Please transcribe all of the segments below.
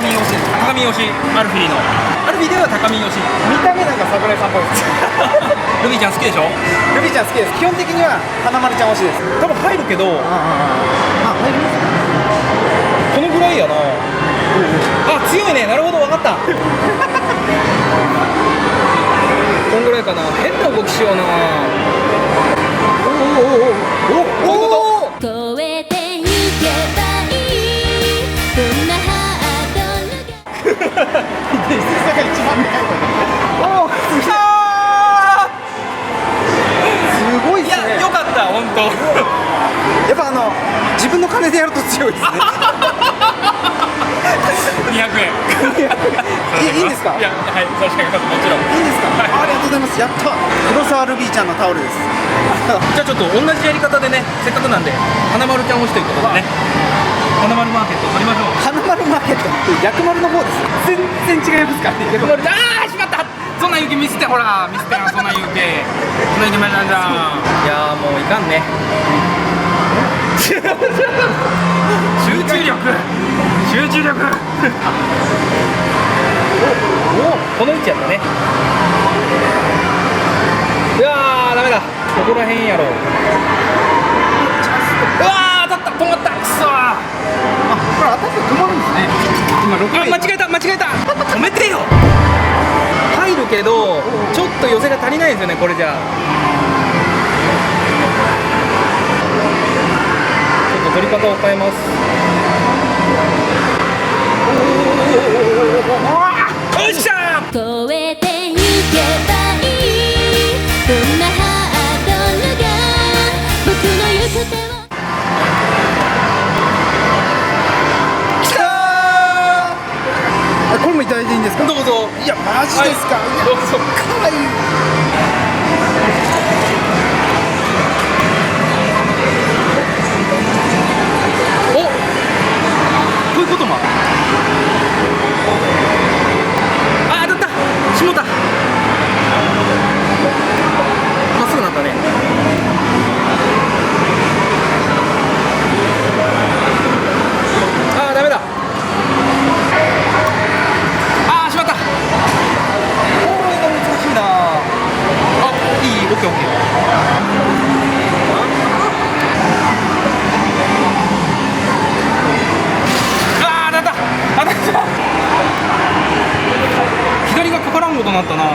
見推しです。高見推し、アルフィーの。アルフィーでは高見推し。見た目なんか桜井さんっぽいです。ルビーちゃん好きでしょ？ルビーちゃん好きです。基本的には花丸ちゃん推しです。多分入るけど、あ、入ります。このぐらいやな。あ、強いね。なるほど、分かった。こんぐらいかな。変な動きしような。おお、こういうこと。超えてゆけばいい。どんなハードルが一番長いおお、すごいっすね。いや、よかった、本当。やっぱ自分の金でやると強いですね。200円。いいんですか？いや、はい、差し上げます、もちろん。いいんですか？ありがとうございます。やった。黒沢ルビーちゃんのタオルです。じゃあちょっと同じやり方でね、せっかくなんで花丸ちゃん推しということでね、花丸マーケット乗りましょう。花丸マーケットって薬丸の方ですよ。全然違いますからね。薬丸ちゃん、あーしまった。そんな雪見せて、ほら見せてよ、そんな雪。そんな雪まじゃんじゃん。いやーもういかんね。集中力。この位置やったね。いやーダメだ。ここら辺やろう。うわー当たった。止まった。くそー。あ、これ当たって止まるんですね。今6あ、間違えた。止めてよ。入るけどちょっと寄せが足りないですよね、これじゃあ。ちょっと取り方を変えます。よっしゃー。超えてゆけばいい。どんなハードルが僕の行く手をきたー。これもいただいていいんですか？どうぞ。いや、マジですか？はい、どうぞ。かわいい。お、こういうこともある。あ、当たった。しもた。まっすぐなったね。あーダメだ。あーしまった。これが難しいな。あ、いい、オッケーオッケー。あー当たった。左がかからんことになったな。あ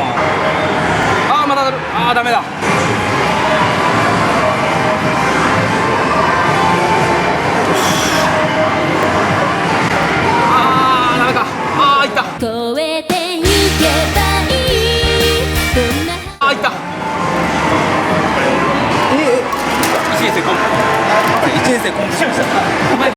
ーまだ当たる。あーダメだ。あーダメか。あーいった。超えてゆけばいい。どんなあーいった。1年生コンプしました。お前